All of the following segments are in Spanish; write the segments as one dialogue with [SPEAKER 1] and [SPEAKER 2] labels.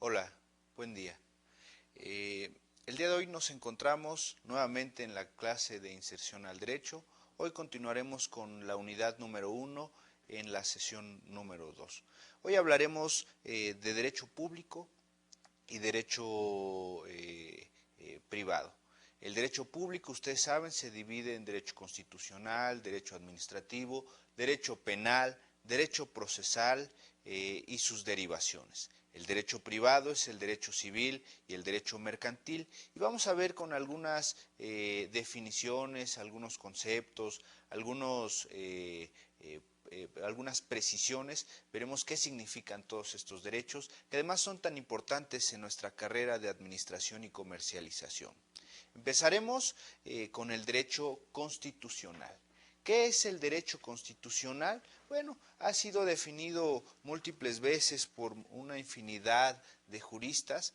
[SPEAKER 1] Hola, buen día. El día de hoy nos encontramos nuevamente en la clase de inserción al derecho. Hoy continuaremos con la unidad número 1 en la sesión número 2. Hoy hablaremos de derecho público y derecho privado. El derecho público, ustedes saben, se divide en derecho constitucional, derecho administrativo, derecho penal, derecho procesal y sus derivaciones. El derecho privado es el derecho civil y el derecho mercantil, y vamos a ver con algunas definiciones, algunos conceptos, algunas precisiones, veremos qué significan todos estos derechos, que además son tan importantes en nuestra carrera de administración y comercialización. Empezaremos con el derecho constitucional. ¿Qué es el derecho constitucional? Bueno, ha sido definido múltiples veces por una infinidad de juristas.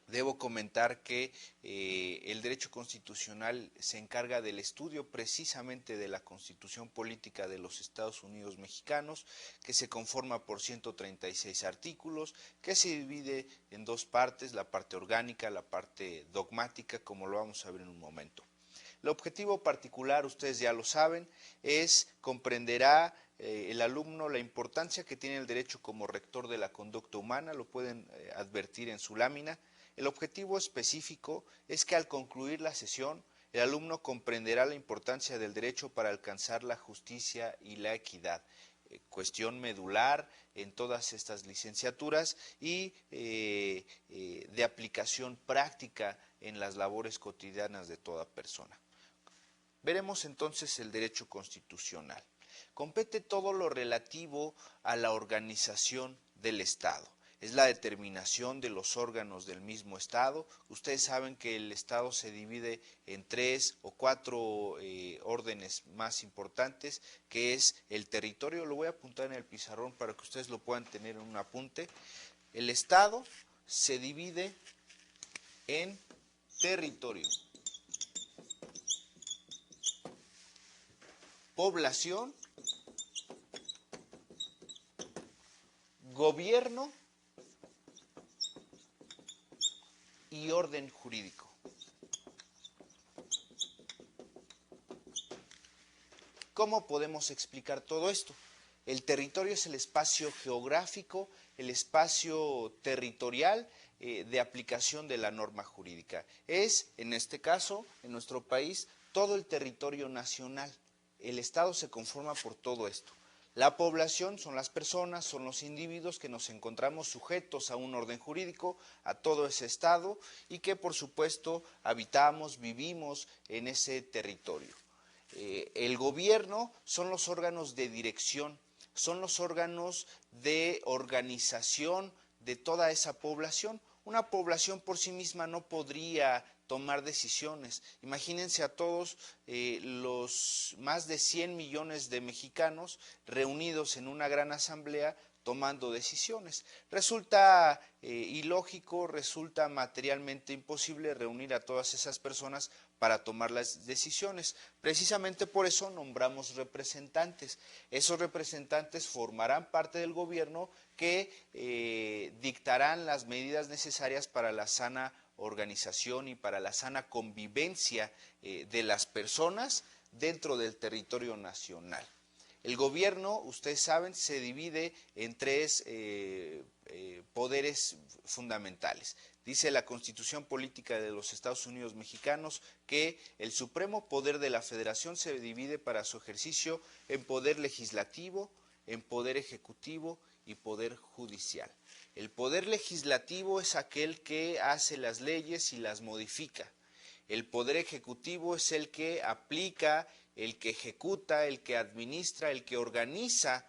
[SPEAKER 1] Debo comentar que el derecho constitucional se encarga del estudio precisamente de la Constitución Política de los Estados Unidos Mexicanos, que se conforma por 136 artículos, que se divide en dos partes, la parte orgánica, la parte dogmática, como lo vamos a ver en un momento. El objetivo particular, ustedes ya lo saben, comprenderá el alumno la importancia que tiene el derecho como rector de la conducta humana, lo pueden advertir en su lámina. El objetivo específico es que al concluir la sesión, el alumno comprenderá la importancia del derecho para alcanzar la justicia y la equidad, cuestión medular en todas estas licenciaturas y de aplicación práctica en las labores cotidianas de toda persona. Veremos entonces el derecho constitucional. Compete todo lo relativo a la organización del Estado. Es la determinación de los órganos del mismo Estado. Ustedes saben que el Estado se divide en 3 o 4 órdenes más importantes, que es el territorio. Lo voy a apuntar en el pizarrón para que ustedes lo puedan tener en un apunte. El Estado se divide en territorio, población, gobierno y orden jurídico. ¿Cómo podemos explicar todo esto? El territorio es el espacio geográfico, el espacio territorial de aplicación de la norma jurídica. Es, en este caso, en nuestro país, todo el territorio nacional. El Estado se conforma por todo esto. La población son las personas, son los individuos que nos encontramos sujetos a un orden jurídico, a todo ese Estado, y que por supuesto habitamos, vivimos en ese territorio. El gobierno son los órganos de dirección, son los órganos de organización de toda esa población. Una población por sí misma no podría tomar decisiones. Imagínense a todos los más de 100 millones de mexicanos reunidos en una gran asamblea tomando decisiones. Resulta ilógico, resulta materialmente imposible reunir a todas esas personas para tomar las decisiones. Precisamente por eso nombramos representantes. Esos representantes formarán parte del gobierno que dictarán las medidas necesarias para la sana organización y para la sana convivencia de las personas dentro del territorio nacional. El gobierno, ustedes saben, se divide en 3 poderes fundamentales. Dice la Constitución Política de los Estados Unidos Mexicanos que el supremo poder de la Federación se divide para su ejercicio en poder legislativo, en poder ejecutivo y poder judicial. El poder legislativo es aquel que hace las leyes y las modifica. El poder ejecutivo es el que aplica, el que ejecuta, el que administra, el que organiza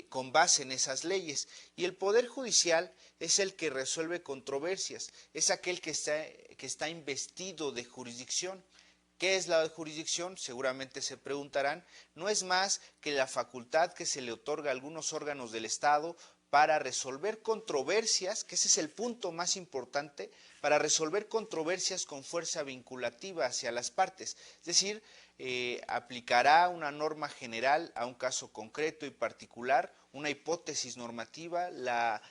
[SPEAKER 1] con base en esas leyes. Y el poder judicial es el que resuelve controversias, es aquel que está investido de jurisdicción. ¿Qué es la jurisdicción? Seguramente se preguntarán. No es más que la facultad que se le otorga a algunos órganos del Estado para resolver controversias, que ese es el punto más importante, para resolver controversias con fuerza vinculativa hacia las partes. Es decir, aplicará una norma general a un caso concreto y particular, una hipótesis normativa, la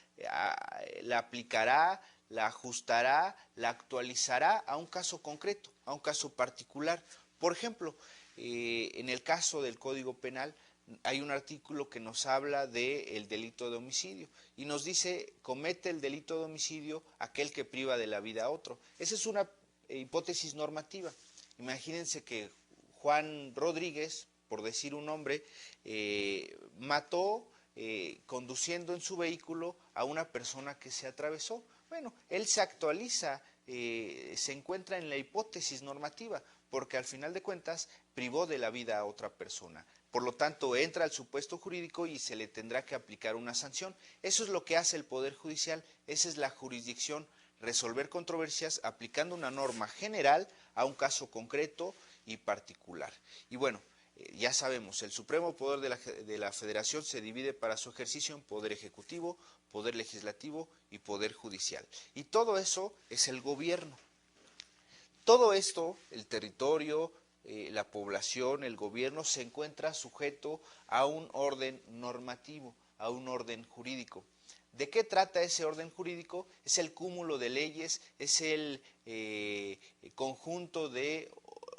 [SPEAKER 1] aplicará, la ajustará, la actualizará a un caso concreto, a un caso particular. Por ejemplo, en el caso del Código Penal, hay un artículo que nos habla del delito de homicidio y nos dice: comete el delito de homicidio aquel que priva de la vida a otro. Esa es una hipótesis normativa. Imagínense que Juan Rodríguez, por decir un nombre, mató conduciendo en su vehículo a una persona que se atravesó. Bueno, él se actualiza, se encuentra en la hipótesis normativa, porque al final de cuentas privó de la vida a otra persona. Por lo tanto, entra al supuesto jurídico y se le tendrá que aplicar una sanción. Eso es lo que hace el Poder Judicial, esa es la jurisdicción, resolver controversias aplicando una norma general a un caso concreto y particular. Y bueno, ya sabemos, el supremo poder de la Federación se divide para su ejercicio en poder ejecutivo, poder legislativo y poder judicial. Y todo eso es el gobierno. Todo esto, el territorio, la población, el gobierno, se encuentra sujeto a un orden normativo, a un orden jurídico. ¿De qué trata ese orden jurídico? Es el cúmulo de leyes, es el conjunto de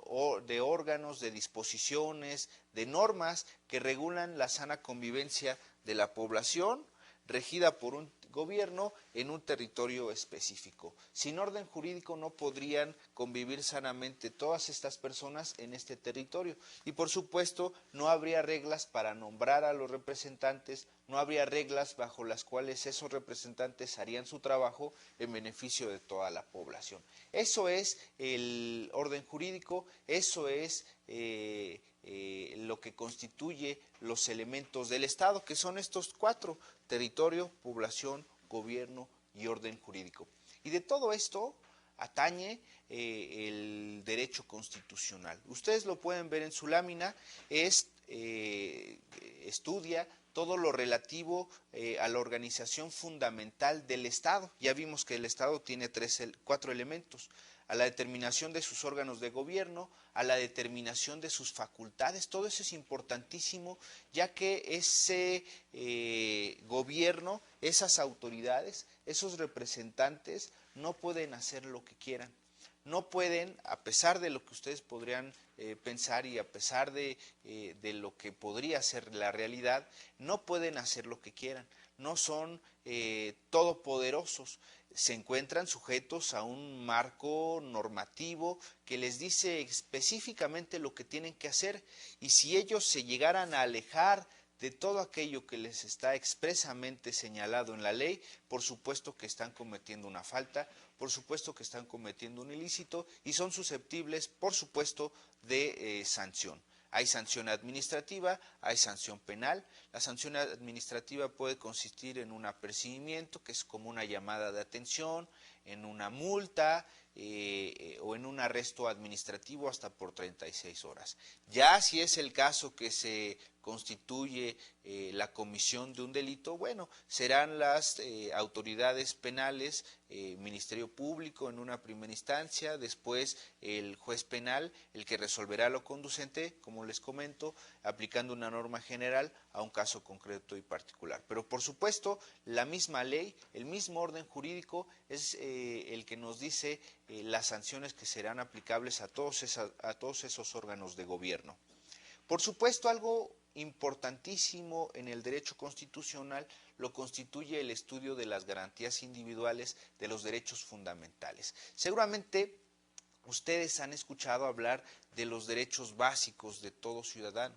[SPEAKER 1] órganos, de disposiciones, de normas que regulan la sana convivencia de la población, regida por un gobierno en un territorio específico. Sin orden jurídico no podrían convivir sanamente todas estas personas en este territorio. Y por supuesto no habría reglas para nombrar a los representantes, no habría reglas bajo las cuales esos representantes harían su trabajo en beneficio de toda la población. Eso es el orden jurídico, eso es lo que constituye los elementos del Estado, que son estos cuatro: territorio, población, gobierno y orden jurídico. Y de todo esto atañe el derecho constitucional. Ustedes lo pueden ver en su lámina, estudia todo lo relativo a la organización fundamental del Estado. Ya vimos que el Estado tiene cuatro elementos: a la determinación de sus órganos de gobierno, a la determinación de sus facultades. Todo eso es importantísimo, ya que ese gobierno, esas autoridades, esos representantes no pueden hacer lo que quieran. No pueden, a pesar de lo que ustedes podrían pensar y a pesar de lo que podría ser la realidad, no pueden hacer lo que quieran. No son todopoderosos. Se encuentran sujetos a un marco normativo que les dice específicamente lo que tienen que hacer, y si ellos se llegaran a alejar de todo aquello que les está expresamente señalado en la ley, por supuesto que están cometiendo una falta, por supuesto que están cometiendo un ilícito y son susceptibles, por supuesto, de sanción. Hay sanción administrativa, hay sanción penal. La sanción administrativa puede consistir en un apercibimiento, que es como una llamada de atención, en una multa o en un arresto administrativo hasta por 36 horas. Ya si es el caso que se constituye la comisión de un delito, bueno, serán las autoridades penales, Ministerio Público en una primera instancia, después el juez penal, el que resolverá lo conducente, como les comento, aplicando una norma general a un caso concreto y particular. Pero por supuesto, la misma ley, el mismo orden jurídico es el que nos dice las sanciones que serán aplicables a todos esos órganos de gobierno. Por supuesto, algo importantísimo en el derecho constitucional lo constituye el estudio de las garantías individuales de los derechos fundamentales. Seguramente ustedes han escuchado hablar de los derechos básicos de todo ciudadano,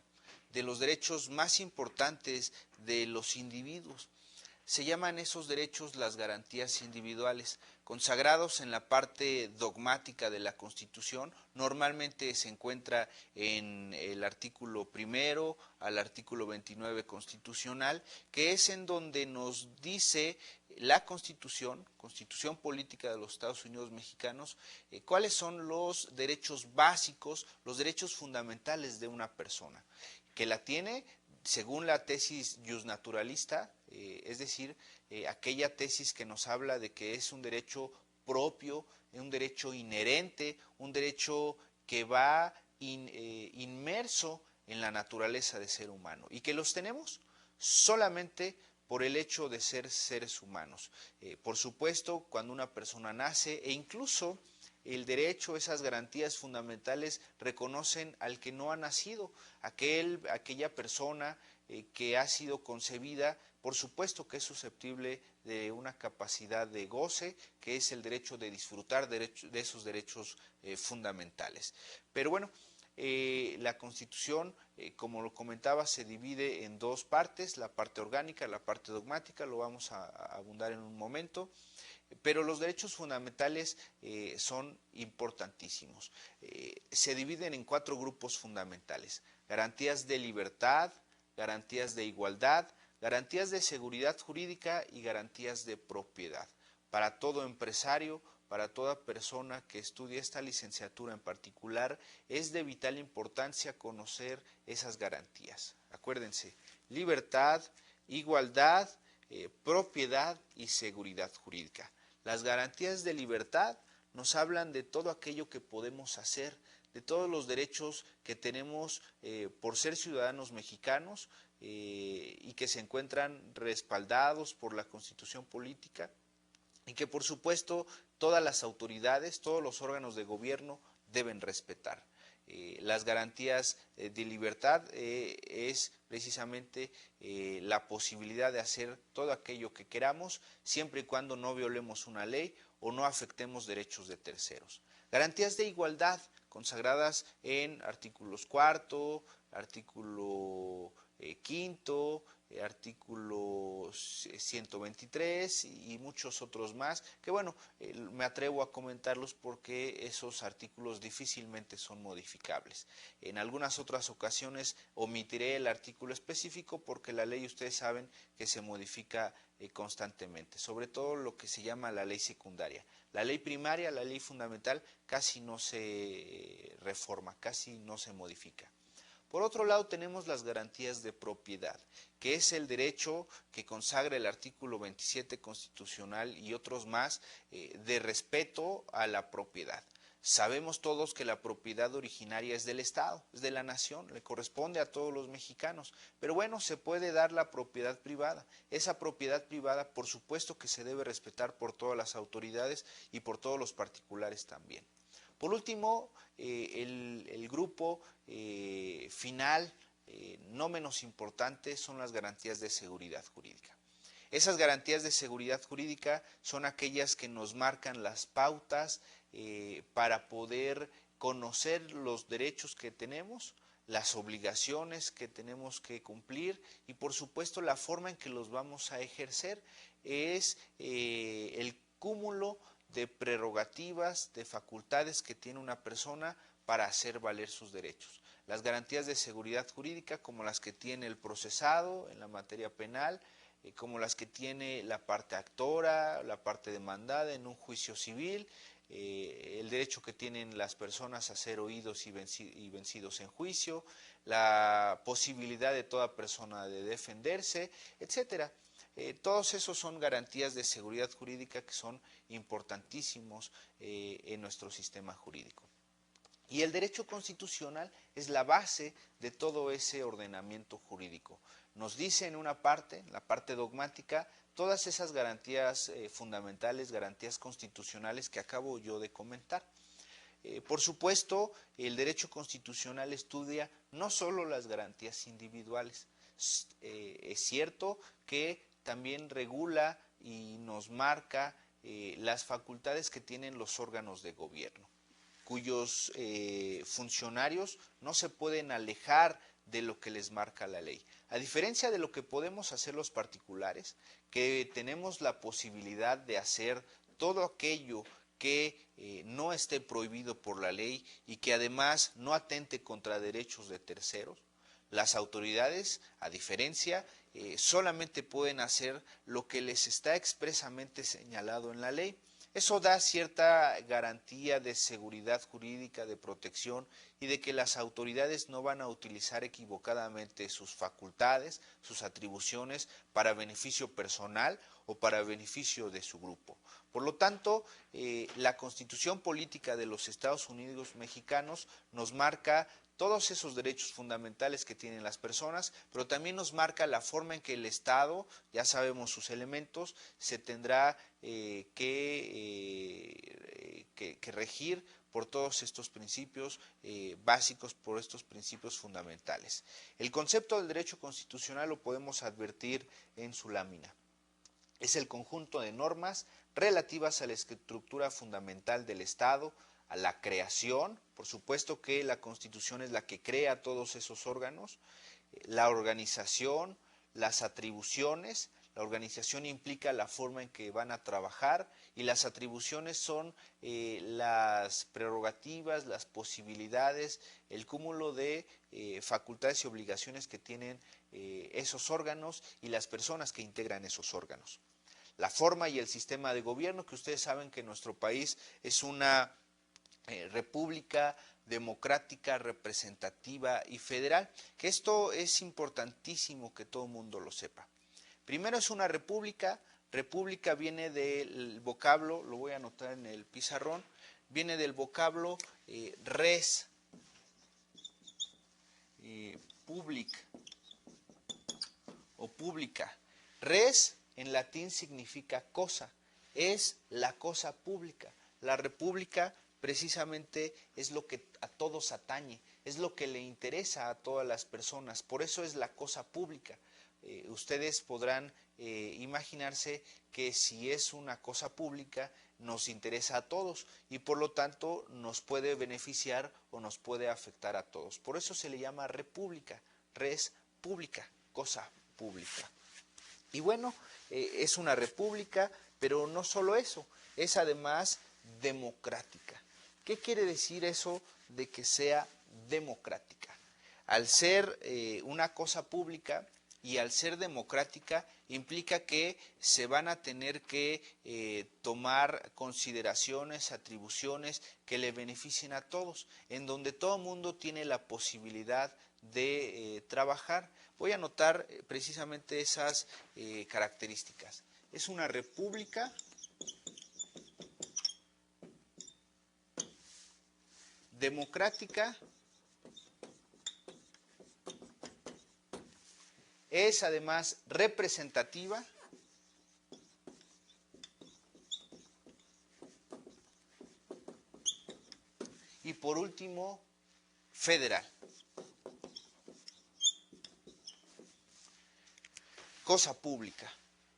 [SPEAKER 1] de los derechos más importantes de los individuos. Se llaman esos derechos las garantías individuales, consagrados en la parte dogmática de la Constitución. Normalmente se encuentra en el artículo primero al artículo 29 constitucional, que es en donde nos dice la Constitución política de los Estados Unidos mexicanos, cuáles son los derechos básicos, los derechos fundamentales de una persona, que la tiene según la tesis justnaturalista, es decir, aquella tesis que nos habla de que es un derecho propio, un derecho inherente, un derecho que va inmerso en la naturaleza de ser humano y que los tenemos solamente por el hecho de ser seres humanos. Por supuesto, cuando una persona nace e incluso el derecho, esas garantías fundamentales reconocen al que no ha nacido, aquella persona que ha sido concebida, por supuesto que es susceptible de una capacidad de goce, que es el derecho de disfrutar de esos derechos fundamentales. Pero bueno, la Constitución, como lo comentaba, se divide en dos partes, la parte orgánica, la parte dogmática, lo vamos a abundar en un momento. Pero los derechos fundamentales son importantísimos. Se dividen en 4 grupos fundamentales: garantías de libertad, garantías de igualdad, garantías de seguridad jurídica y garantías de propiedad. Para todo empresario, para toda persona que estudie esta licenciatura en particular, es de vital importancia conocer esas garantías. Acuérdense: libertad, igualdad, propiedad y seguridad jurídica. Las garantías de libertad nos hablan de todo aquello que podemos hacer, de todos los derechos que tenemos por ser ciudadanos mexicanos y que se encuentran respaldados por la Constitución política y que por supuesto todas las autoridades, todos los órganos de gobierno deben respetar. Las garantías de libertad es precisamente la posibilidad de hacer todo aquello que queramos, siempre y cuando no violemos una ley o no afectemos derechos de terceros. Garantías de igualdad consagradas en artículos 4, artículo 5, artículo 123 y muchos otros más, que bueno, me atrevo a comentarlos porque esos artículos difícilmente son modificables. En algunas otras ocasiones omitiré el artículo específico porque la ley, ustedes saben que se modifica constantemente, sobre todo lo que se llama la ley secundaria. La ley primaria, la ley fundamental, casi no se reforma, casi no se modifica. Por otro lado, tenemos las garantías de propiedad, que es el derecho que consagra el artículo 27 constitucional y otros más de respeto a la propiedad. Sabemos todos que la propiedad originaria es del Estado, es de la nación, le corresponde a todos los mexicanos, pero bueno, se puede dar la propiedad privada. Esa propiedad privada, por supuesto que se debe respetar por todas las autoridades y por todos los particulares también. Por último, el grupo final, no menos importante, son las garantías de seguridad jurídica. Esas garantías de seguridad jurídica son aquellas que nos marcan las pautas para poder conocer los derechos que tenemos, las obligaciones que tenemos que cumplir y por supuesto la forma en que los vamos a ejercer. Es el cúmulo de prerrogativas, de facultades que tiene una persona para hacer valer sus derechos. Las garantías de seguridad jurídica, como las que tiene el procesado en la materia penal, como las que tiene la parte actora, la parte demandada en un juicio civil, el derecho que tienen las personas a ser oídos y vencidos en juicio, la posibilidad de toda persona de defenderse, etcétera. Todos esos son garantías de seguridad jurídica que son importantísimos en nuestro sistema jurídico. Y el derecho constitucional es la base de todo ese ordenamiento jurídico. Nos dice en una parte, en la parte dogmática, todas esas garantías fundamentales, garantías constitucionales que acabo yo de comentar. Por supuesto, el derecho constitucional estudia no solo las garantías individuales. Es cierto que también regula y nos marca las facultades que tienen los órganos de gobierno, cuyos funcionarios no se pueden alejar de lo que les marca la ley. A diferencia de lo que podemos hacer los particulares, que tenemos la posibilidad de hacer todo aquello que no esté prohibido por la ley y que además no atente contra derechos de terceros, las autoridades, a diferencia, solamente pueden hacer lo que les está expresamente señalado en la ley. Eso da cierta garantía de seguridad jurídica, de protección y de que las autoridades no van a utilizar equivocadamente sus facultades, sus atribuciones para beneficio personal o para beneficio de su grupo. Por lo tanto, la Constitución Política de los Estados Unidos mexicanos nos marca todos esos derechos fundamentales que tienen las personas, pero también nos marca la forma en que el Estado, ya sabemos sus elementos, se tendrá que regir por todos estos principios básicos, por estos principios fundamentales. El concepto del derecho constitucional lo podemos advertir en su lámina. Es el conjunto de normas relativas a la estructura fundamental del Estado, a la creación, por supuesto que la Constitución es la que crea todos esos órganos, la organización, las atribuciones. La organización implica la forma en que van a trabajar y las atribuciones son las prerrogativas, las posibilidades, el cúmulo de facultades y obligaciones que tienen esos órganos y las personas que integran esos órganos. La forma y el sistema de gobierno, que ustedes saben que nuestro país es una república democrática, representativa y federal, que esto es importantísimo que todo el mundo lo sepa. Primero es una república, república viene del vocablo, lo voy a anotar en el pizarrón, viene del vocablo res, public o pública. Res en latín significa cosa, es la cosa pública. La república precisamente es lo que a todos atañe, es lo que le interesa a todas las personas, por eso es la cosa pública. Ustedes podrán imaginarse que si es una cosa pública nos interesa a todos y por lo tanto nos puede beneficiar o nos puede afectar a todos. Por eso se le llama república, res pública, cosa pública. Y bueno, es una república, pero no solo eso, es además democrática. ¿Qué quiere decir eso de que sea democrática? Al ser una cosa pública y al ser democrática implica que se van a tener que tomar consideraciones, atribuciones que le beneficien a todos, en donde todo el mundo tiene la posibilidad de trabajar. Voy a anotar precisamente esas características. Es una república democrática, es además representativa y por último federal. Cosa pública.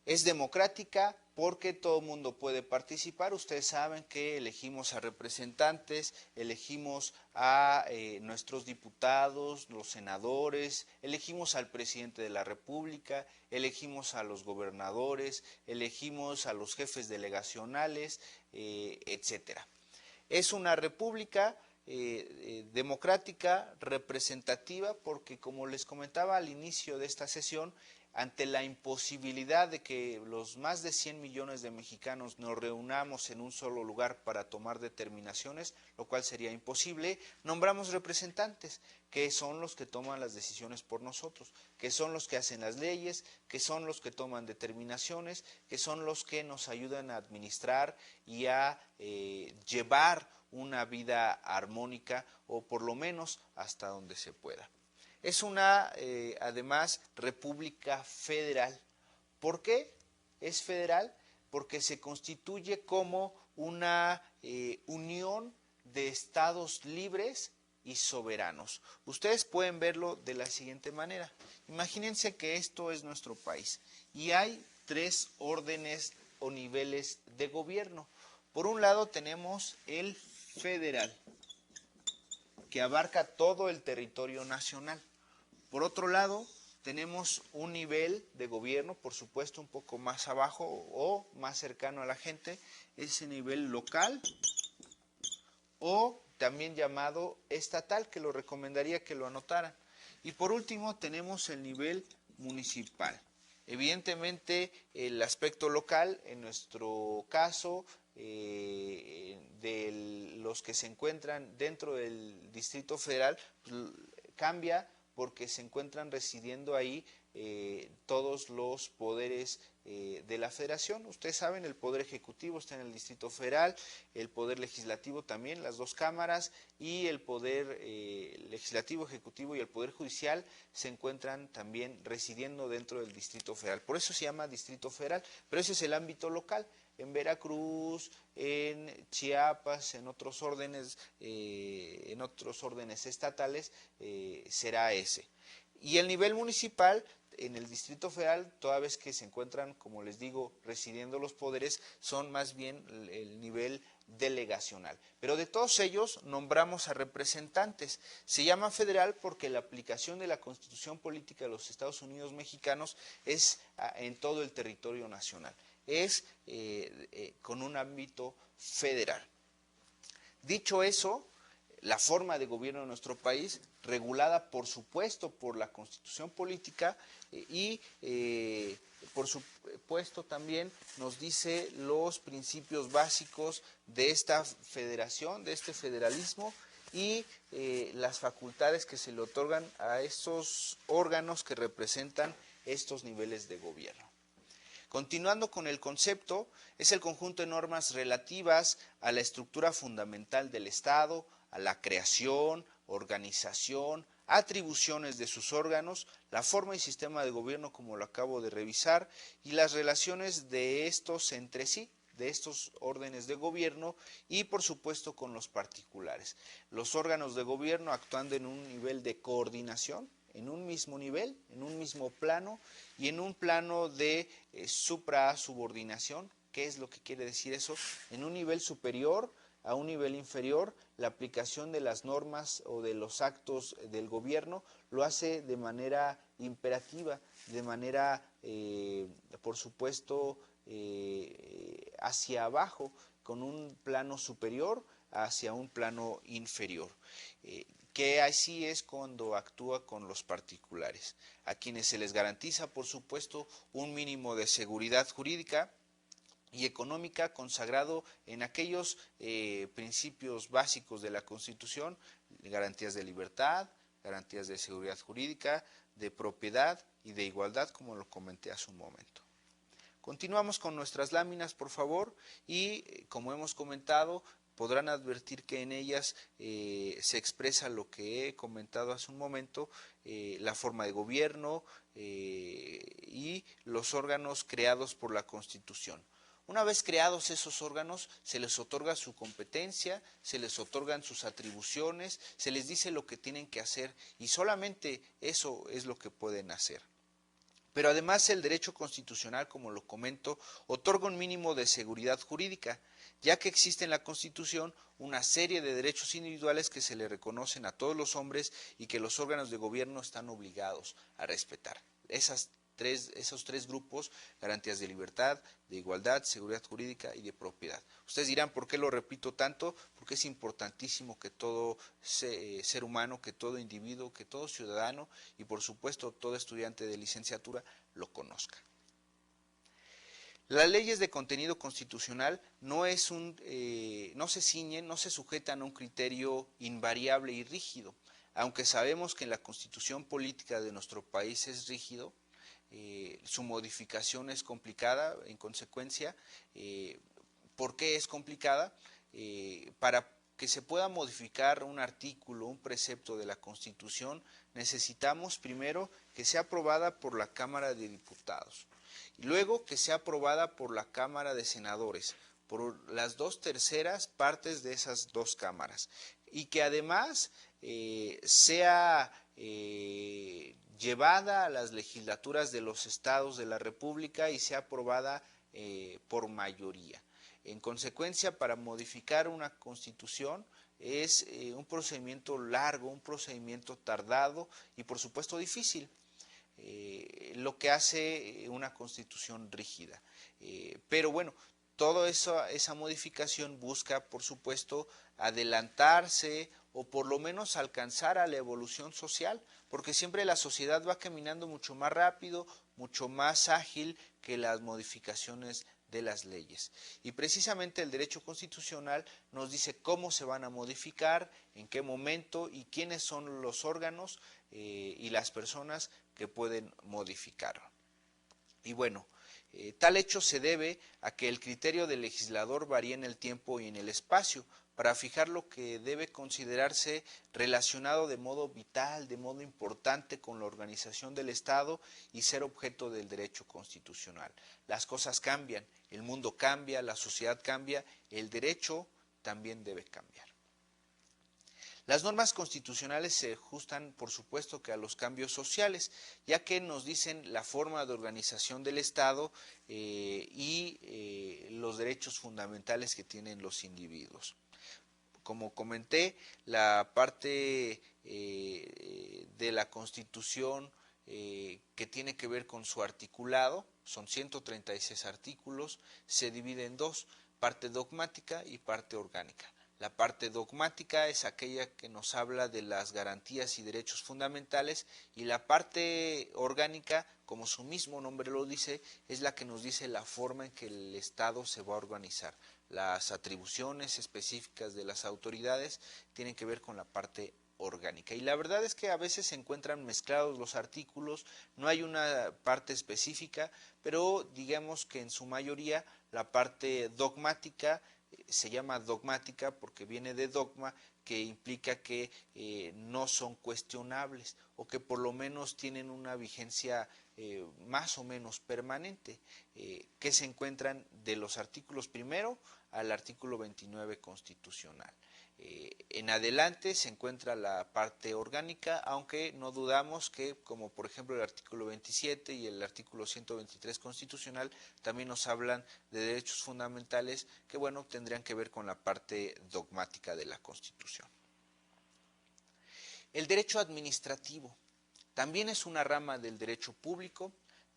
[SPEAKER 1] Es democrática porque todo el mundo puede participar. Ustedes saben que elegimos a representantes, elegimos a nuestros diputados, los senadores, elegimos al presidente de la República, elegimos a los gobernadores, elegimos a los jefes delegacionales, etcétera. Es una república democrática, representativa, porque como les comentaba al inicio de esta sesión, ante la imposibilidad de que los más de 100 millones de mexicanos nos reunamos en un solo lugar para tomar determinaciones, lo cual sería imposible, nombramos representantes, que son los que toman las decisiones por nosotros, que son los que hacen las leyes, que son los que toman determinaciones, que son los que nos ayudan a administrar y a llevar una vida armónica o por lo menos hasta donde se pueda. Es una, además, república federal. ¿Por qué es federal? Porque se constituye como una unión de estados libres y soberanos. Ustedes pueden verlo de la siguiente manera. Imagínense que esto es nuestro país y hay tres órdenes o niveles de gobierno. Por un lado tenemos el federal, que abarca todo el territorio nacional. Por otro lado, tenemos un nivel de gobierno, por supuesto, un poco más abajo o más cercano a la gente, ese nivel local o también llamado estatal, que lo recomendaría que lo anotaran. Y por último, tenemos el nivel municipal. Evidentemente, el aspecto local, en nuestro caso, de los que se encuentran dentro del Distrito Federal, pues, cambia porque se encuentran residiendo ahí todos los poderes de la federación. Ustedes saben, el poder ejecutivo está en el Distrito Federal, el poder legislativo también, las dos cámaras, y el poder legislativo, ejecutivo y el poder judicial se encuentran también residiendo dentro del Distrito Federal. Por eso se llama Distrito Federal, pero ese es el ámbito local. En Veracruz, en Chiapas, en otros órdenes estatales, será ese. Y el nivel municipal, en el Distrito Federal, toda vez que se encuentran, como les digo, residiendo los poderes, son más bien el nivel delegacional. Pero de todos ellos nombramos a representantes. Se llama federal porque la aplicación de la Constitución Política de los Estados Unidos Mexicanos es en todo el territorio nacional. Es con un ámbito federal. Dicho eso, la forma de gobierno de nuestro país, regulada por supuesto por la Constitución Política y por supuesto también nos dice los principios básicos de esta federación, de este federalismo y las facultades que se le otorgan a estos órganos que representan estos niveles de gobierno. Continuando con el concepto, es el conjunto de normas relativas a la estructura fundamental del Estado, a la creación, organización, atribuciones de sus órganos, la forma y sistema de gobierno como lo acabo de revisar y las relaciones de estos entre sí, de estos órdenes de gobierno y por supuesto con los particulares. Los órganos de gobierno actuando en un nivel de coordinación, en un mismo nivel, en un mismo plano y en un plano de supra-subordinación. ¿Qué es lo que quiere decir eso? En un nivel superior a un nivel inferior, la aplicación de las normas o de los actos del gobierno lo hace de manera imperativa, de manera, por supuesto, hacia abajo, con un plano superior hacia un plano inferior. Que así es cuando actúa con los particulares, a quienes se les garantiza, por supuesto, un mínimo de seguridad jurídica y económica consagrado en aquellos principios básicos de la Constitución, garantías de libertad, garantías de seguridad jurídica, de propiedad y de igualdad, como lo comenté hace un momento. Continuamos con nuestras láminas, por favor, y como hemos comentado, podrán advertir que en ellas se expresa lo que he comentado hace un momento, la forma de gobierno y los órganos creados por la Constitución. Una vez creados esos órganos, se les otorga su competencia, se les otorgan sus atribuciones, se les dice lo que tienen que hacer y solamente eso es lo que pueden hacer. Pero además el derecho constitucional, como lo comento, otorga un mínimo de seguridad jurídica, ya que existe en la Constitución una serie de derechos individuales que se le reconocen a todos los hombres y que los órganos de gobierno están obligados a respetar. Esos tres grupos, garantías de libertad, de igualdad, seguridad jurídica y de propiedad. Ustedes dirán, ¿por qué lo repito tanto? Porque es importantísimo que todo ser humano, que todo individuo, que todo ciudadano y por supuesto todo estudiante de licenciatura lo conozca. Las leyes de contenido constitucional no se ciñen, no se sujetan a un criterio invariable y rígido, aunque sabemos que en la Constitución política de nuestro país es rígido. Su modificación es complicada, en consecuencia. ¿Por qué es complicada? Para que se pueda modificar un artículo, un precepto de la Constitución, necesitamos primero que sea aprobada por la Cámara de Diputados y luego que sea aprobada por la Cámara de Senadores, por las 2/3 partes de esas dos cámaras, y que además sea llevada a las legislaturas de los estados de la República y sea aprobada por mayoría. En consecuencia, para modificar una constitución es un procedimiento largo, un procedimiento tardado y por supuesto difícil, lo que hace una constitución rígida. Pero bueno, toda esa modificación busca, por supuesto, adelantarse o por lo menos alcanzar a la evolución social, porque siempre la sociedad va caminando mucho más rápido, mucho más ágil que las modificaciones de las leyes. Y precisamente el derecho constitucional nos dice cómo se van a modificar, en qué momento y quiénes son los órganos y las personas que pueden modificarlo. Y bueno, tal hecho se debe a que el criterio del legislador varía en el tiempo y en el espacio para fijar lo que debe considerarse relacionado de modo vital, de modo importante con la organización del Estado y ser objeto del derecho constitucional. Las cosas cambian, el mundo cambia, la sociedad cambia, el derecho también debe cambiar. Las normas constitucionales se ajustan, por supuesto, que a los cambios sociales, ya que nos dicen la forma de organización del Estado y los derechos fundamentales que tienen los individuos. Como comenté, la parte de la Constitución que tiene que ver con su articulado, son 136 artículos, se divide en dos, parte dogmática y parte orgánica. La parte dogmática es aquella que nos habla de las garantías y derechos fundamentales y la parte orgánica, como su mismo nombre lo dice, es la que nos dice la forma en que el Estado se va a organizar. Las atribuciones específicas de las autoridades tienen que ver con la parte orgánica. Y la verdad es que a veces se encuentran mezclados los artículos, no hay una parte específica, pero digamos que en su mayoría la parte dogmática se llama dogmática porque viene de dogma, que implica que no son cuestionables o que por lo menos tienen una vigencia más o menos permanente, que se encuentran de los artículos primero al artículo 29 constitucional. En adelante se encuentra la parte orgánica, aunque no dudamos que, como por ejemplo el artículo 27 y el artículo 123 constitucional, también nos hablan de derechos fundamentales que, bueno, tendrían que ver con la parte dogmática de la Constitución. El derecho administrativo también es una rama del derecho público.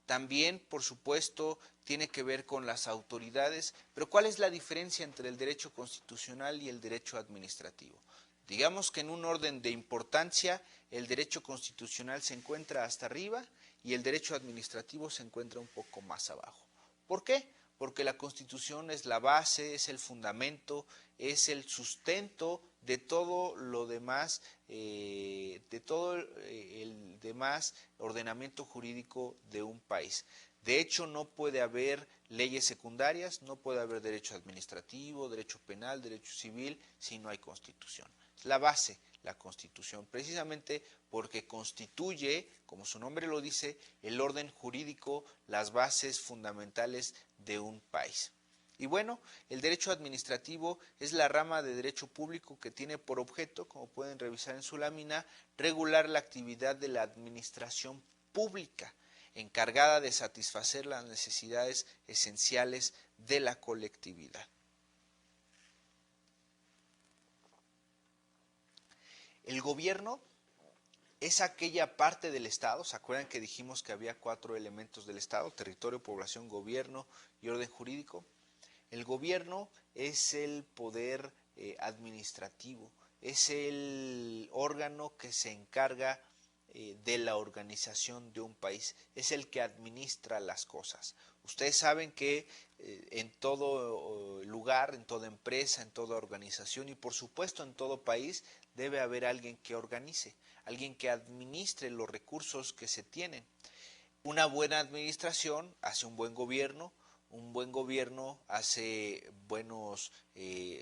[SPEAKER 1] También, por supuesto, tiene que ver con las autoridades, pero ¿cuál es la diferencia entre el derecho constitucional y el derecho administrativo? Digamos que en un orden de importancia, el derecho constitucional se encuentra hasta arriba y el derecho administrativo se encuentra un poco más abajo. ¿Por qué? Porque la Constitución es la base, es el fundamento, es el sustento de todo lo demás, de todo el demás ordenamiento jurídico de un país. De hecho, no puede haber leyes secundarias, no puede haber derecho administrativo, derecho penal, derecho civil, si no hay Constitución. Es la base, la Constitución, precisamente porque constituye, como su nombre lo dice, el orden jurídico, las bases fundamentales de un país. Y bueno, el derecho administrativo es la rama de derecho público que tiene por objeto, como pueden revisar en su lámina, regular la actividad de la administración pública, encargada de satisfacer las necesidades esenciales de la colectividad. El gobierno es aquella parte del Estado, ¿se acuerdan que dijimos que había 4 elementos del Estado? Territorio, población, gobierno y orden jurídico. El gobierno es el poder administrativo, es el órgano que se encarga de la organización de un país, es el que administra las cosas. Ustedes saben que en todo lugar, en toda empresa, en toda organización y por supuesto en todo país debe haber alguien que organice, alguien que administre los recursos que se tienen. Una buena administración hace un buen gobierno hace buenos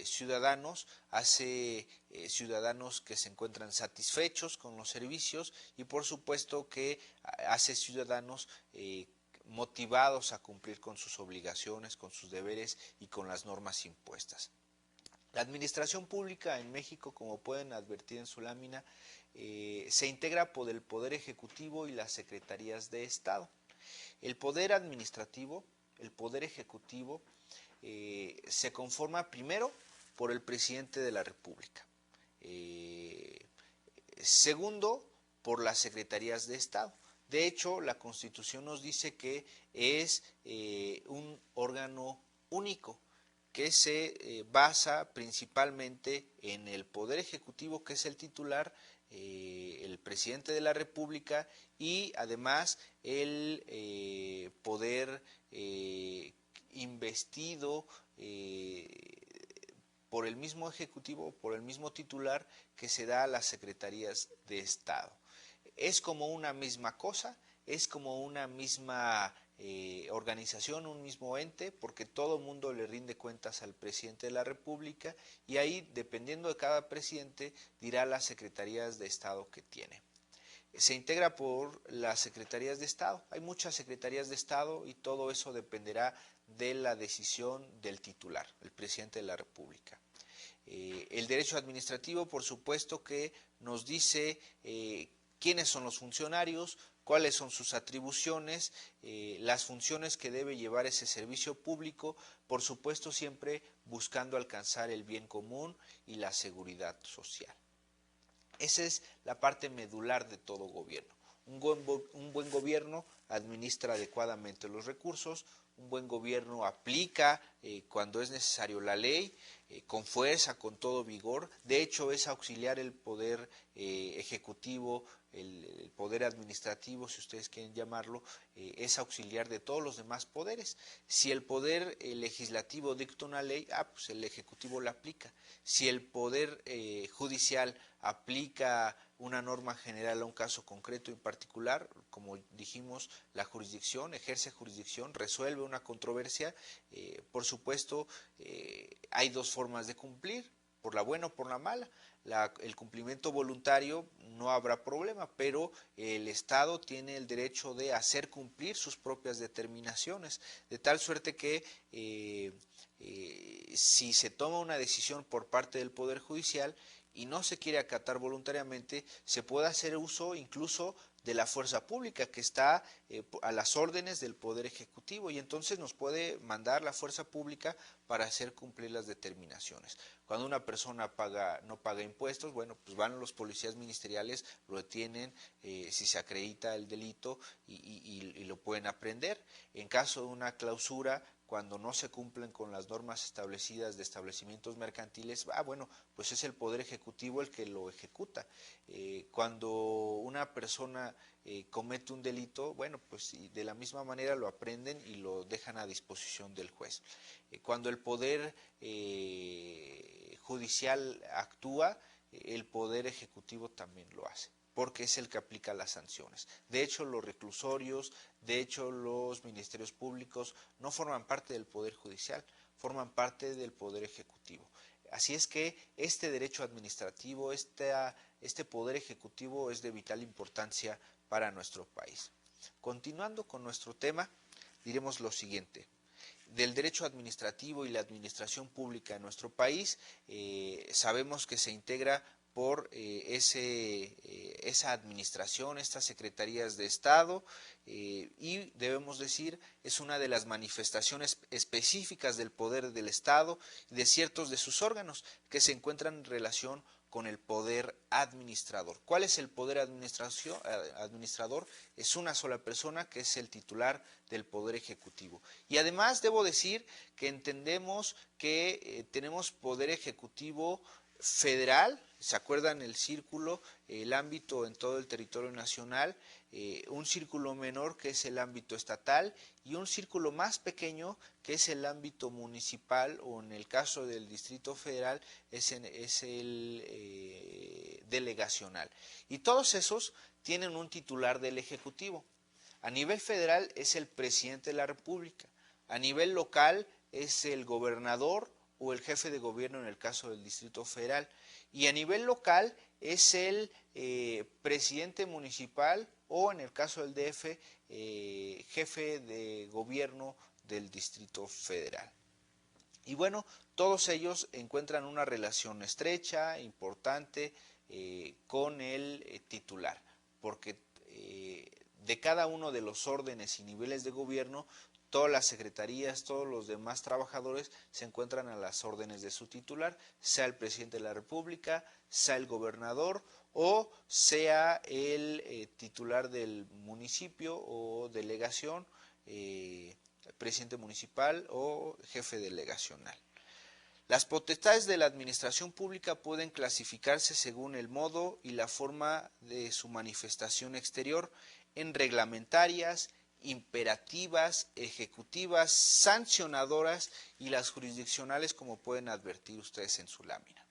[SPEAKER 1] ciudadanos, hace ciudadanos que se encuentran satisfechos con los servicios y por supuesto que hace ciudadanos motivados a cumplir con sus obligaciones, con sus deberes y con las normas impuestas. La administración pública en México, como pueden advertir en su lámina, se integra por el Poder Ejecutivo y las Secretarías de Estado. El Poder Administrativo, el Poder Ejecutivo, se conforma primero por el Presidente de la República. Segundo, por las Secretarías de Estado. De hecho, la Constitución nos dice que es un órgano único, que se basa principalmente en el Poder Ejecutivo, que es el titular, el presidente de la República y además el poder investido por el mismo Ejecutivo, por el mismo titular que se da a las secretarías de Estado. Es como una misma cosa, es como una misma organización, un mismo ente, porque todo el mundo le rinde cuentas al presidente de la República y ahí, dependiendo de cada presidente, dirá las secretarías de Estado que tiene. Se integra por las secretarías de Estado. Hay muchas secretarías de Estado y todo eso dependerá de la decisión del titular, el presidente de la República. El derecho administrativo, por supuesto, que nos dice quiénes son los funcionarios, cuáles son sus atribuciones, las funciones que debe llevar ese servicio público, por supuesto siempre buscando alcanzar el bien común y la seguridad social. Esa es la parte medular de todo gobierno. Un buen gobierno administra adecuadamente los recursos, un buen gobierno aplica cuando es necesario la ley, con fuerza, con todo vigor. De hecho, es auxiliar el poder ejecutivo, el poder administrativo, si ustedes quieren llamarlo, es auxiliar de todos los demás poderes. Si el poder legislativo dicta una ley, pues el ejecutivo la aplica. Si el poder judicial aplica una norma general a un caso concreto en particular, como dijimos, la jurisdicción, ejerce jurisdicción, resuelve una controversia, por supuesto hay dos formas de cumplir, por la buena o por la mala. El cumplimiento voluntario no habrá problema, pero el Estado tiene el derecho de hacer cumplir sus propias determinaciones, de tal suerte que si se toma una decisión por parte del Poder Judicial y no se quiere acatar voluntariamente, se puede hacer uso incluso de la fuerza pública que está a las órdenes del Poder Ejecutivo y entonces nos puede mandar la fuerza pública para hacer cumplir las determinaciones. Cuando una persona no paga impuestos, bueno, pues van los policías ministeriales, lo detienen si se acredita el delito y lo pueden aprender. En caso de una clausura, cuando no se cumplen con las normas establecidas de establecimientos mercantiles, bueno, pues es el Poder Ejecutivo el que lo ejecuta. Cuando una persona comete un delito, bueno, pues de la misma manera lo aprenden y lo dejan a disposición del juez. Cuando el Poder Judicial actúa, el Poder Ejecutivo también lo hace, porque es el que aplica las sanciones. De hecho, los reclusorios, de hecho, los ministerios públicos no forman parte del Poder Judicial, forman parte del Poder Ejecutivo. Así es que este derecho administrativo, este Poder Ejecutivo es de vital importancia para nuestro país. Continuando con nuestro tema, diremos lo siguiente. Del derecho administrativo y la administración pública en nuestro país, sabemos que se integra por esa administración, estas secretarías de Estado, y debemos decir, es una de las manifestaciones específicas del poder del Estado y de ciertos de sus órganos que se encuentran en relación con el poder administrador. ¿Cuál es el poder administrador? Es una sola persona que es el titular del poder ejecutivo. Y además debo decir que entendemos que tenemos poder ejecutivo federal, ¿se acuerdan el círculo, el ámbito en todo el territorio nacional? Un círculo menor que es el ámbito estatal y un círculo más pequeño que es el ámbito municipal o en el caso del Distrito Federal es el delegacional. Y todos esos tienen un titular del Ejecutivo. A nivel federal es el presidente de la República, a nivel local es el gobernador o el jefe de gobierno en el caso del Distrito Federal y a nivel local es el presidente municipal o en el caso del DF jefe de gobierno del Distrito Federal. Y bueno, todos ellos encuentran una relación estrecha, importante con el titular, porque de cada uno de los órdenes y niveles de gobierno, todas las secretarías, todos los demás trabajadores se encuentran a las órdenes de su titular, sea el presidente de la República, sea el gobernador o sea el titular del municipio o delegación, presidente municipal o jefe delegacional. Las potestades de la administración pública pueden clasificarse según el modo y la forma de su manifestación exterior en reglamentarias, imperativas, ejecutivas, sancionadoras y las jurisdiccionales, como pueden advertir ustedes en su lámina.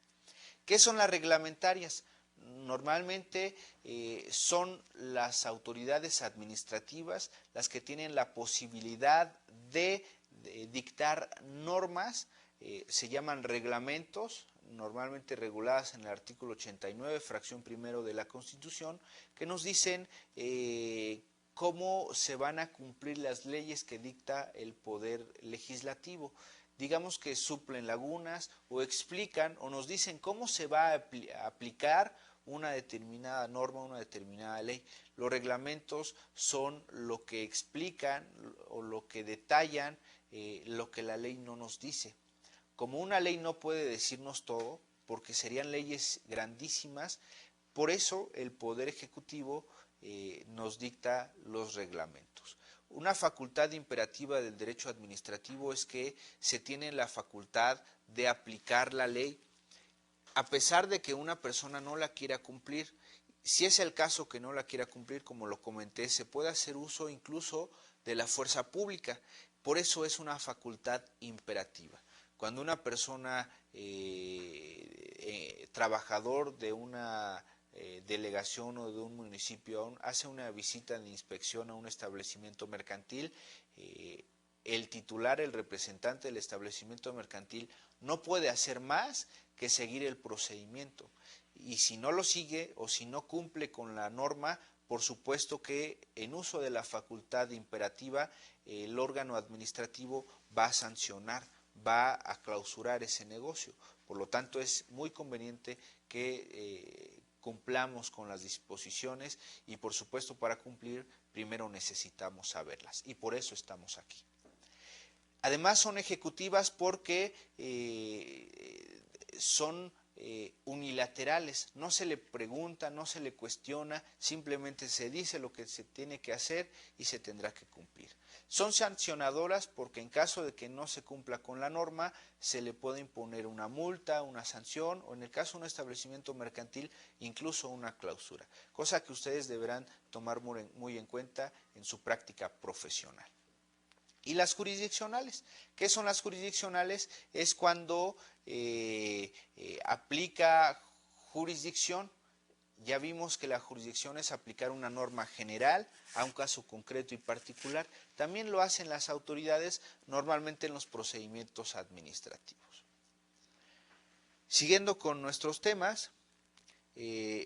[SPEAKER 1] ¿Qué son las reglamentarias? Normalmente son las autoridades administrativas las que tienen la posibilidad de dictar normas, se llaman reglamentos, normalmente reguladas en el artículo 89, fracción primero de la Constitución, que nos dicen cómo se van a cumplir las leyes que dicta el poder legislativo. Digamos que suplen lagunas o explican o nos dicen cómo se va a aplicar una determinada norma, una determinada ley. Los reglamentos son lo que explican o lo que detallan lo que la ley no nos dice. Como una ley no puede decirnos todo, porque serían leyes grandísimas, por eso el Poder Ejecutivo nos dicta los reglamentos. Una facultad imperativa del derecho administrativo es que se tiene la facultad de aplicar la ley, a pesar de que una persona no la quiera cumplir. Si es el caso que no la quiera cumplir, como lo comenté, se puede hacer uso incluso de la fuerza pública. Por eso es una facultad imperativa. Cuando una persona, trabajador de una delegación o de un municipio, hace una visita de inspección a un establecimiento mercantil, el titular, el representante del establecimiento mercantil, no puede hacer más que seguir el procedimiento. Y si no lo sigue o si no cumple con la norma, por supuesto que en uso de la facultad imperativa, el órgano administrativo va a sancionar, va a clausurar ese negocio. Por lo tanto, es muy conveniente que cumplamos con las disposiciones y, por supuesto, para cumplir primero necesitamos saberlas y por eso estamos aquí. Además son ejecutivas porque son unilaterales, no se le pregunta, no se le cuestiona, simplemente se dice lo que se tiene que hacer y se tendrá que cumplir. Son sancionadoras porque en caso de que no se cumpla con la norma, se le puede imponer una multa, una sanción o en el caso de un establecimiento mercantil, incluso una clausura, cosa que ustedes deberán tomar muy en cuenta en su práctica profesional. Y las jurisdiccionales. ¿Qué son las jurisdiccionales? Es cuando aplica jurisdicción. Ya vimos que la jurisdicción es aplicar una norma general a un caso concreto y particular. También lo hacen las autoridades normalmente en los procedimientos administrativos. Siguiendo con nuestros temas,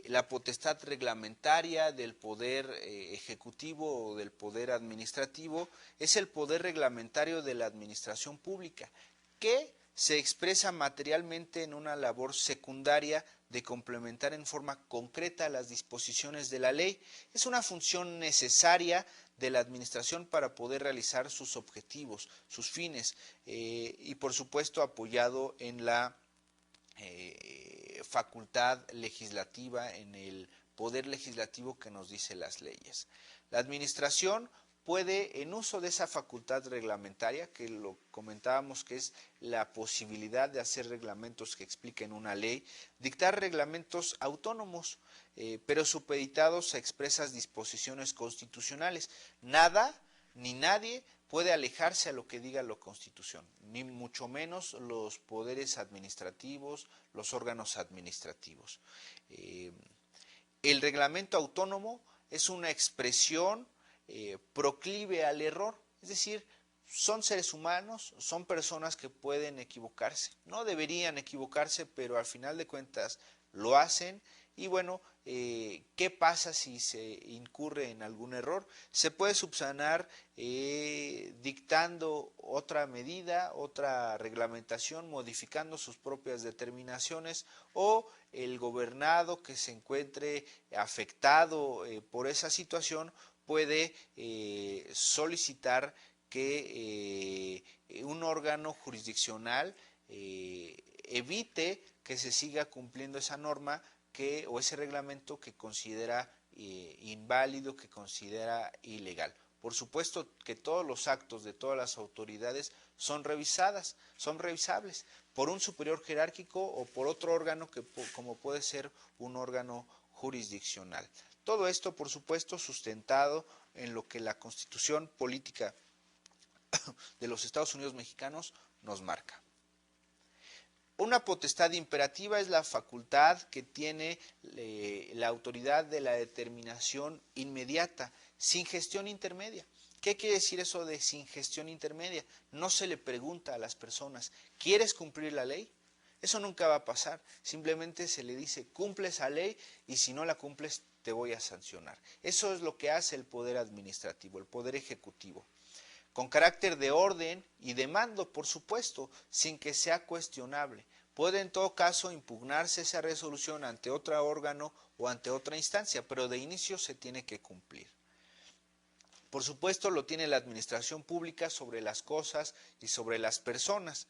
[SPEAKER 1] la potestad reglamentaria del poder ejecutivo o del poder administrativo es el poder reglamentario de la administración pública, que se expresa materialmente en una labor secundaria de complementar en forma concreta las disposiciones de la ley. Es una función necesaria de la administración para poder realizar sus objetivos, sus fines, y por supuesto apoyado en la facultad legislativa, en el poder legislativo que nos dice las leyes. La administración puede, en uso de esa facultad reglamentaria, que lo comentábamos que es la posibilidad de hacer reglamentos que expliquen una ley, dictar reglamentos autónomos, pero supeditados a expresas disposiciones constitucionales. Nada ni nadie puede alejarse a lo que diga la Constitución, ni mucho menos los poderes administrativos, los órganos administrativos. El reglamento autónomo es una expresión proclive al error, es decir, son seres humanos, son personas que pueden equivocarse, no deberían equivocarse, pero al final de cuentas lo hacen. Y bueno, ¿qué pasa si se incurre en algún error? Se puede subsanar dictando otra medida, otra reglamentación, modificando sus propias determinaciones, o el gobernado que se encuentre afectado por esa situación puede solicitar que un órgano jurisdiccional evite que se siga cumpliendo esa norma o ese reglamento que considera inválido, que considera ilegal. Por supuesto que todos los actos de todas las autoridades son revisables por un superior jerárquico o por otro órgano como puede ser un órgano jurisdiccional. Todo esto, por supuesto, sustentado en lo que la Constitución Política de los Estados Unidos mexicanos nos marca. Una potestad imperativa es la facultad que tiene la autoridad de la determinación inmediata, sin gestión intermedia. ¿Qué quiere decir eso de sin gestión intermedia? No se le pregunta a las personas, ¿quieres cumplir la ley? Eso nunca va a pasar, simplemente se le dice, cumple esa ley y si no la cumples te voy a sancionar. Eso es lo que hace el poder administrativo, el poder ejecutivo. Con carácter de orden y de mando, por supuesto, sin que sea cuestionable. Puede en todo caso impugnarse esa resolución ante otro órgano o ante otra instancia, pero de inicio se tiene que cumplir. Por supuesto lo tiene la administración pública sobre las cosas y sobre las personas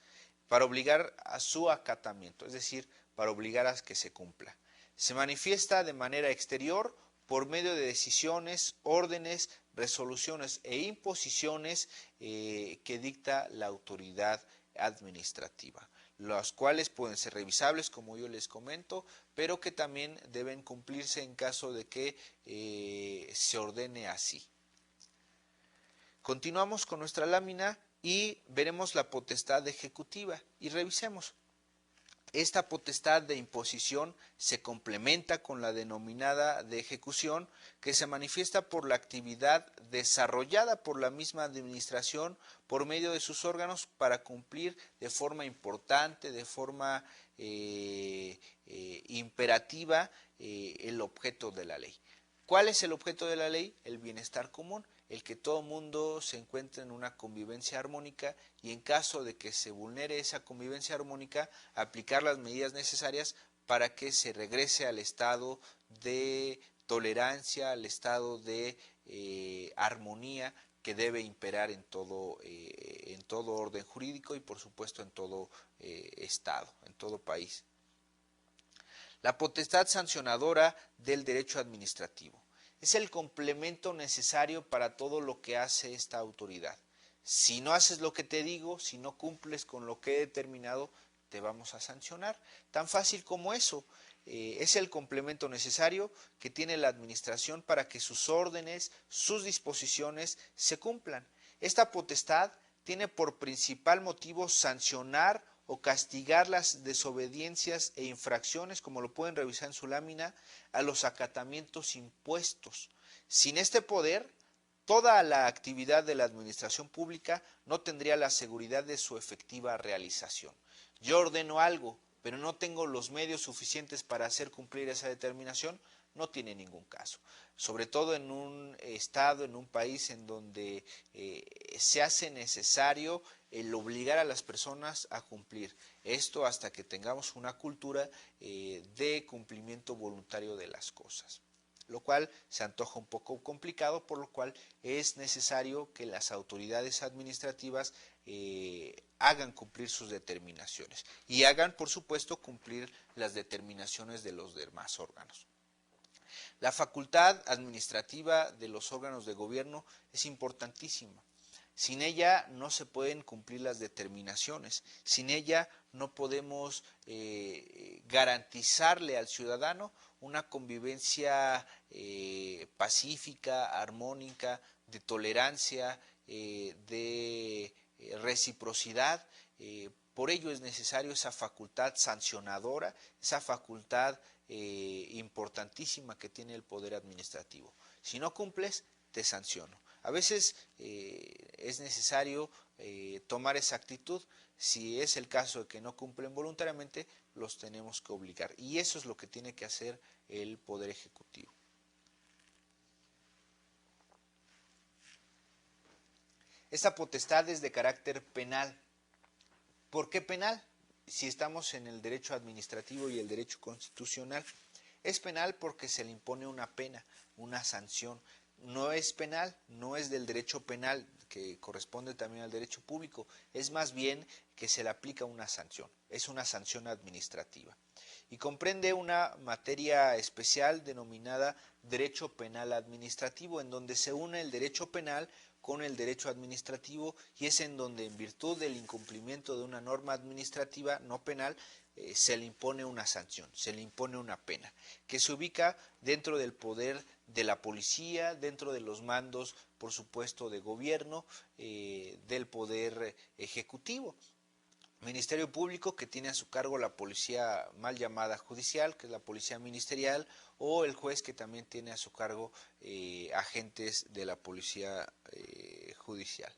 [SPEAKER 1] para obligar a su acatamiento, es decir, para obligar a que se cumpla. Se manifiesta de manera exterior por medio de decisiones, órdenes, resoluciones e imposiciones que dicta la autoridad administrativa, las cuales pueden ser revisables, como yo les comento, pero que también deben cumplirse en caso de que se ordene así. Continuamos con nuestra lámina y veremos la potestad ejecutiva y revisemos. Esta potestad de imposición se complementa con la denominada de ejecución, que se manifiesta por la actividad desarrollada por la misma administración por medio de sus órganos para cumplir de forma importante, de forma imperativa el objeto de la ley. ¿Cuál es el objeto de la ley? El bienestar común, el que todo mundo se encuentre en una convivencia armónica y en caso de que se vulnere esa convivencia armónica, aplicar las medidas necesarias para que se regrese al estado de tolerancia, al estado de armonía que debe imperar en todo orden jurídico y por supuesto en todo estado, en todo país. La potestad sancionadora del derecho administrativo. Es el complemento necesario para todo lo que hace esta autoridad. Si no haces lo que te digo, si no cumples con lo que he determinado, te vamos a sancionar. Tan fácil como eso. Es el complemento necesario que tiene la administración para que sus órdenes, sus disposiciones se cumplan. Esta potestad tiene por principal motivo sancionar o castigar las desobediencias e infracciones, como lo pueden revisar en su lámina, a los acatamientos impuestos. Sin este poder, toda la actividad de la administración pública no tendría la seguridad de su efectiva realización. Yo ordeno algo, pero no tengo los medios suficientes para hacer cumplir esa determinación, no tiene ningún caso. Sobre todo en un estado, en un país en donde se hace necesario el obligar a las personas a cumplir. Esto hasta que tengamos una cultura de cumplimiento voluntario de las cosas, lo cual se antoja un poco complicado, por lo cual es necesario que las autoridades administrativas hagan cumplir sus determinaciones y hagan, por supuesto, cumplir las determinaciones de los demás órganos. La facultad administrativa de los órganos de gobierno es importantísima. Sin ella no se pueden cumplir las determinaciones, sin ella no podemos garantizarle al ciudadano una convivencia pacífica, armónica, de tolerancia, de reciprocidad. Por ello es necesario esa facultad sancionadora, esa facultad importantísima que tiene el poder administrativo. Si no cumples, te sanciono. A veces es necesario tomar esa actitud. Si es el caso de que no cumplen voluntariamente, los tenemos que obligar. Y eso es lo que tiene que hacer el Poder Ejecutivo. Esta potestad es de carácter penal. ¿Por qué penal? Si estamos en el derecho administrativo y el derecho constitucional. Es penal porque se le impone una pena, una sanción. No es penal, no es del derecho penal, que corresponde también al derecho público. Es más bien que se le aplica una sanción. Es una sanción administrativa. y comprende una materia especial denominada derecho penal administrativo, en donde se une el derecho penal con el derecho administrativo, y es en donde, en virtud del incumplimiento de una norma administrativa no penal, se le impone una sanción, se le impone una pena, que se ubica dentro del poder de la policía, dentro de los mandos, por supuesto, de gobierno, del poder ejecutivo. Ministerio Público, que tiene a su cargo la policía mal llamada judicial, que es la policía ministerial, o el juez, que también tiene a su cargo agentes de la policía judicial.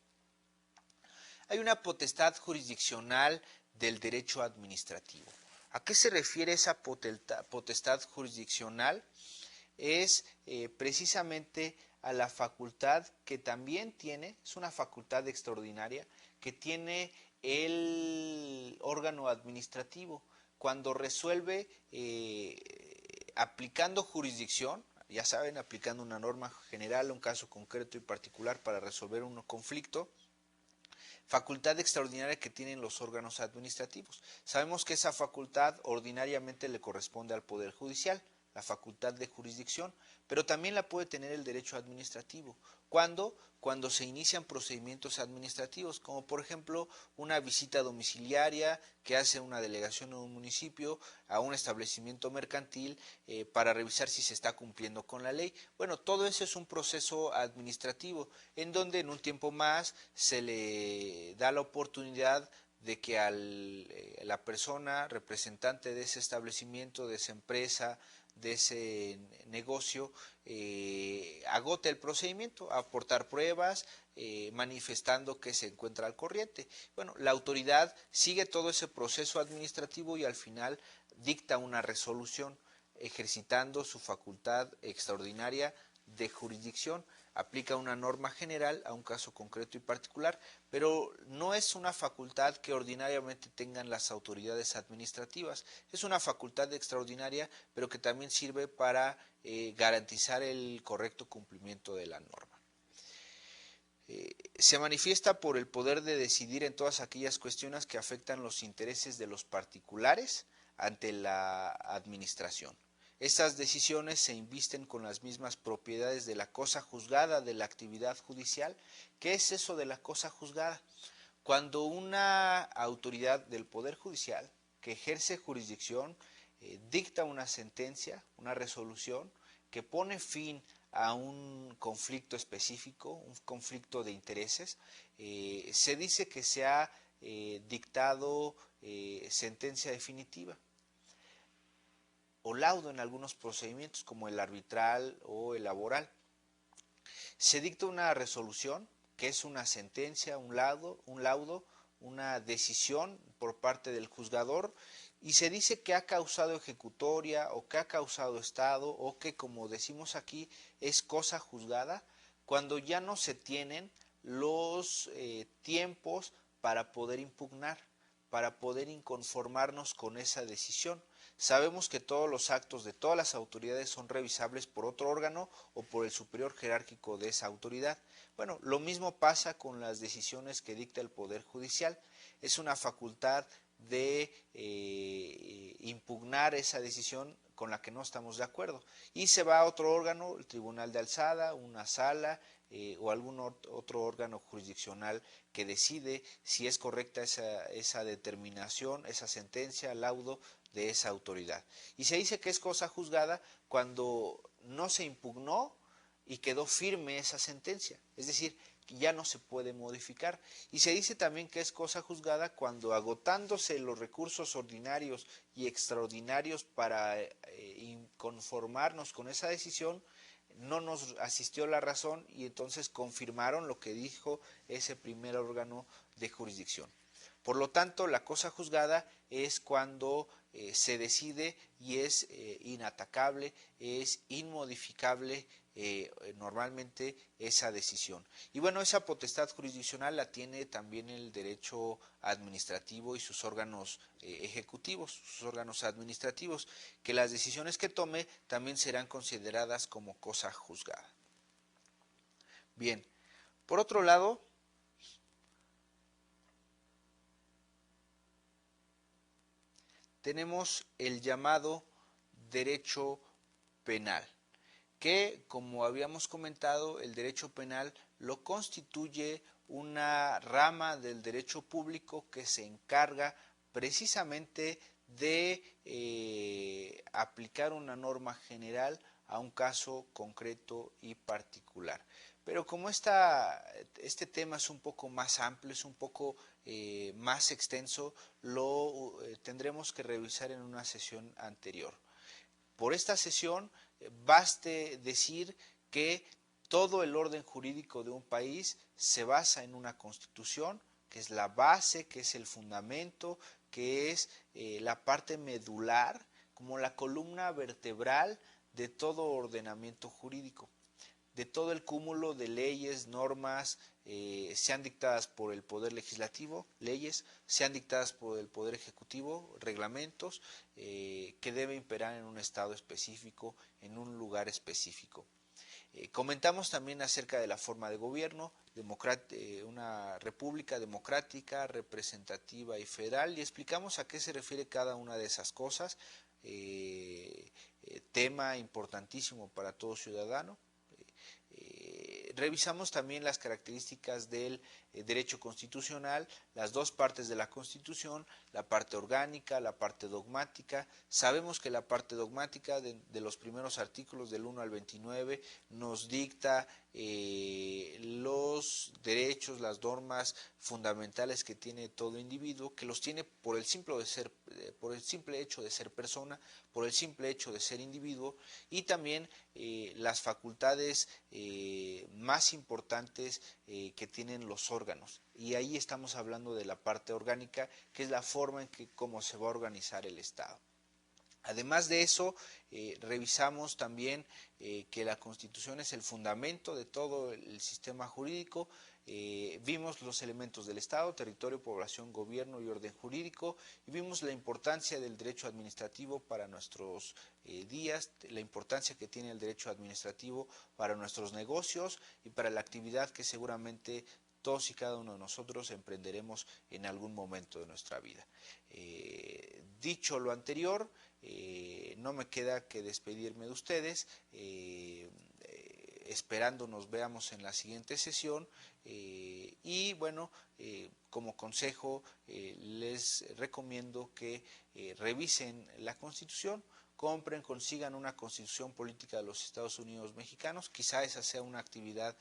[SPEAKER 1] Hay una potestad jurisdiccional del derecho administrativo. ¿A qué se refiere esa potestad jurisdiccional? Es precisamente a la facultad que también tiene, es una facultad extraordinaria, que tiene el órgano administrativo cuando resuelve aplicando jurisdicción, ya saben, aplicando una norma general, un caso concreto y particular para resolver un conflicto. Facultad extraordinaria que tienen los órganos administrativos. Sabemos que esa facultad ordinariamente le corresponde al Poder Judicial, la facultad de jurisdicción, pero también la puede tener el derecho administrativo. ¿Cuándo? Cuando se inician procedimientos administrativos, como por ejemplo una visita domiciliaria que hace una delegación en un municipio a un establecimiento mercantil para revisar si se está cumpliendo con la ley. Bueno, todo eso es un proceso administrativo en donde en un tiempo más se le da la oportunidad de que la persona representante de ese establecimiento, de esa empresa, de ese negocio, agote el procedimiento, aportar pruebas, manifestando que se encuentra al corriente. Bueno, la autoridad sigue todo ese proceso administrativo y al final dicta una resolución, ejercitando su facultad extraordinaria de jurisdicción, aplica una norma general a un caso concreto y particular, pero no es una facultad que ordinariamente tengan las autoridades administrativas, es una facultad extraordinaria, pero que también sirve para garantizar el correcto cumplimiento de la norma. Se manifiesta por el poder de decidir en todas aquellas cuestiones que afectan los intereses de los particulares ante la administración. Estas decisiones se invisten con las mismas propiedades de la cosa juzgada de la actividad judicial. ¿Qué es eso de la cosa juzgada? Cuando una autoridad del Poder Judicial que ejerce jurisdicción dicta una sentencia, una resolución que pone fin a un conflicto específico, un conflicto de intereses, se dice que se ha dictado sentencia definitiva o laudo en algunos procedimientos como el arbitral o el laboral. Se dicta una resolución que es una sentencia, un laudo, una decisión por parte del juzgador, y se dice que ha causado ejecutoria o que ha causado estado o que, como decimos aquí, es cosa juzgada cuando ya no se tienen los tiempos para poder impugnar, para poder inconformarnos con esa decisión. Sabemos que todos los actos de todas las autoridades son revisables por otro órgano o por el superior jerárquico de esa autoridad. Bueno, lo mismo pasa con las decisiones que dicta el Poder Judicial. Es una facultad de impugnar esa decisión con la que no estamos de acuerdo. Y se va a otro órgano, el Tribunal de Alzada, una sala o algún otro órgano jurisdiccional que decide si es correcta esa determinación, esa sentencia, laudo de esa autoridad. Y se dice que es cosa juzgada cuando no se impugnó y quedó firme esa sentencia, es decir, que ya no se puede modificar. Y se dice también que es cosa juzgada cuando, agotándose los recursos ordinarios y extraordinarios para conformarnos con esa decisión, no nos asistió la razón y entonces confirmaron lo que dijo ese primer órgano de jurisdicción. Por lo tanto, la cosa juzgada es cuando se decide y es inatacable, es inmodificable normalmente esa decisión. Y bueno, esa potestad jurisdiccional la tiene también el derecho administrativo y sus órganos ejecutivos, sus órganos administrativos, que las decisiones que tome también serán consideradas como cosa juzgada. Bien, por otro lado, tenemos el llamado derecho penal, que, como habíamos comentado, el derecho penal lo constituye una rama del derecho público que se encarga precisamente de aplicar una norma general a un caso concreto y particular. Pero como este tema es un poco más amplio, es un poco más extenso, lo tendremos que revisar en una sesión anterior. Por esta sesión, baste decir que todo el orden jurídico de un país se basa en una constitución, que es la base, que es el fundamento, que es la parte medular, como la columna vertebral de todo ordenamiento jurídico, de todo el cúmulo de leyes, normas, sean dictadas por el Poder Legislativo, leyes, sean dictadas por el Poder Ejecutivo, reglamentos, que debe imperar en un estado específico, en un lugar específico. Comentamos también acerca de la forma de gobierno, una república democrática, representativa y federal, y explicamos a qué se refiere cada una de esas cosas, tema importantísimo para todo ciudadano. Revisamos también las características del derecho constitucional, las dos partes de la Constitución, la parte orgánica, la parte dogmática. Sabemos que la parte dogmática de los primeros artículos del 1 al 29 nos dicta los derechos, las normas fundamentales que tiene todo individuo, que los tiene por el simple hecho de ser persona, por el simple hecho de ser individuo, y también las facultades más importantes que tienen los órganos. Y ahí estamos hablando de la parte orgánica, que es la forma en cómo se va a organizar el Estado. Además de eso, revisamos también que la Constitución es el fundamento de todo el sistema jurídico. Vimos los elementos del Estado, territorio, población, gobierno y orden jurídico, y vimos la importancia del derecho administrativo para nuestros días, la importancia que tiene el derecho administrativo para nuestros negocios y para la actividad que seguramente todos y cada uno de nosotros emprenderemos en algún momento de nuestra vida. Dicho lo anterior, no me queda que despedirme de ustedes, esperando nos veamos en la siguiente sesión, y bueno, como consejo les recomiendo que revisen la Constitución, compren, consigan una Constitución Política de los Estados Unidos Mexicanos, quizá esa sea una actividad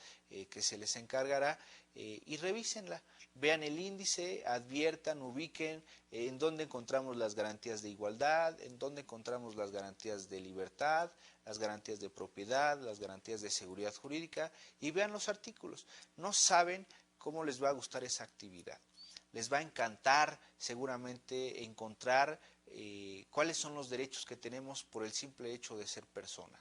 [SPEAKER 1] que se les encargará, y revísenla, vean el índice, adviertan, ubiquen en dónde encontramos las garantías de igualdad, en dónde encontramos las garantías de libertad, las garantías de propiedad, las garantías de seguridad jurídica, y vean los artículos. No saben cómo les va a gustar esa actividad. Les va a encantar seguramente encontrar cuáles son los derechos que tenemos por el simple hecho de ser personas.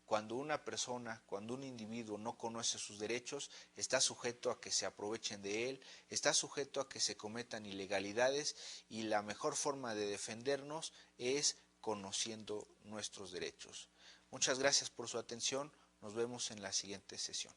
[SPEAKER 1] Cuando una persona, cuando un individuo no conoce sus derechos, está sujeto a que se aprovechen de él, está sujeto a que se cometan ilegalidades, y la mejor forma de defendernos es conociendo nuestros derechos. Muchas gracias por su atención, nos vemos en la siguiente sesión.